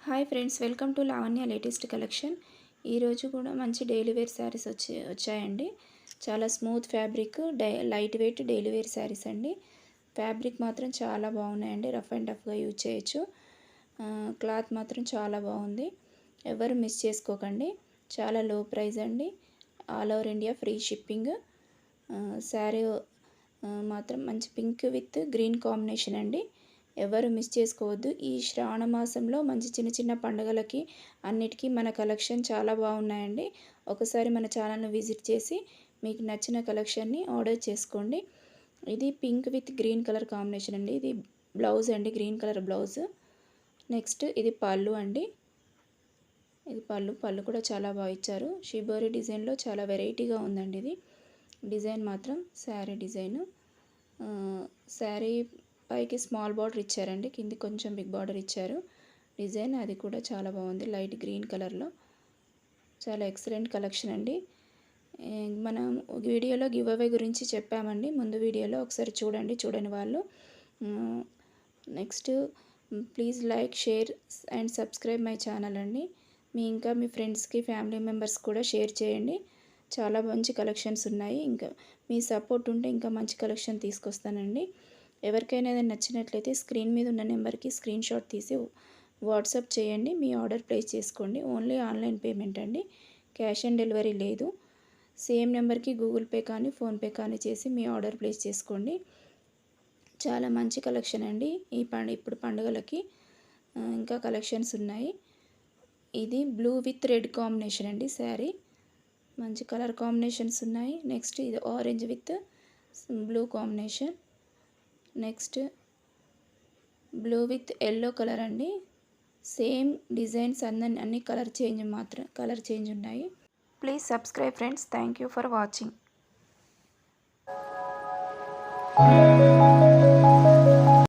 Hi friends, welcome to Lavanya latest collection. ఈరోజు కూడా మంచి డైలీ వేర్ శారీస్ వచ్చాయండి. చాలా smooth fabric, light weight daily wear saris అండి. ఫ్యాబ్రిక్ మాత్రం చాలా బాగున్నాయండి. రఫ్ అండ్ టఫ్గా యూజ్ చేయొచ్చు. క్లాత్ మాత్రం చాలా బాగుంది. ఎవరు మిస్ చేసుకోకండి. చాలా లో ప్రైస్ అండి. All over India free shipping. Sari మాత్రం మంచి పింక్ విత్ గ్రీన్ కాంబినేషన్ అండి. ఎవరు మిస్ చేసుకోవద్దు. ఈ శ్రావణ మాసంలో మంచి చిన్న చిన్న పండుగలకి అన్నిటికీ మన కలెక్షన్ చాలా బాగున్నాయండి. ఒకసారి మన ఛానల్ని విజిట్ చేసి మీకు నచ్చిన కలెక్షన్ని ఆర్డర్ చేసుకోండి. ఇది pink with green colour combination అండి. ఇది బ్లౌజ్ అండి, గ్రీన్ కలర్ బ్లౌజ్. నెక్స్ట్ ఇది పళ్ళు అండి. ఇది పళ్ళు కూడా చాలా బాగా ఇచ్చారు. షిబోరి డిజైన్లో చాలా వెరైటీగా ఉందండి. ఇది డిజైన్ మాత్రం శారీ డిజైన్. శారీ పైకి స్మాల్ బార్డర్ ఇచ్చారండి, కింది కొంచెం బిగ్ బార్డర్ ఇచ్చారు. డిజైన్ అది కూడా చాలా బాగుంది, లైట్ గ్రీన్ కలర్లో. చాలా ఎక్సలెంట్ కలెక్షన్ అండి. మనం వీడియోలో గివ్ అవే గురించి చెప్పామండి, ముందు వీడియోలో ఒకసారి చూడని వాళ్ళు. Next please like, share and subscribe my channel అండి. ఇంకా మీ ఫ్రెండ్స్కి, ఫ్యామిలీ మెంబర్స్ కూడా షేర్ చేయండి. చాలా మంచి కలెక్షన్స్ ఉన్నాయి. ఇంకా మీ సపోర్ట్ ఉంటే ఇంకా మంచి కలెక్షన్ తీసుకొస్తానండి. ఎవరికైనా ఏదైనా నచ్చినట్లయితే స్క్రీన్ మీద ఉన్న నెంబర్కి స్క్రీన్ షాట్ తీసి వాట్సాప్ చేయండి. మీ ఆర్డర్ ప్లేస్ చేసుకోండి. ఓన్లీ ఆన్లైన్ పేమెంట్ అండి, క్యాష్ ఆన్ డెలివరీ లేదు. సేమ్ నెంబర్కి గూగుల్ పే కానీ ఫోన్పే కానీ చేసి మీ ఆర్డర్ ప్లేస్ చేసుకోండి. చాలా మంచి కలెక్షన్ అండి. ఇప్పుడు పండుగలకి ఇంకా కలెక్షన్స్ ఉన్నాయి. ఇది బ్లూ విత్ రెడ్ కాంబినేషన్ అండి శారీ. మంచి కలర్ కాంబినేషన్స్ ఉన్నాయి. నెక్స్ట్ ఇది orange with blue combination. Next blue with yellow colour అండి. సేమ్ డిజైన్స్ అన్ని కలర్ చేంజ్ ఉన్నాయి. Please subscribe friends. Thank you for watching.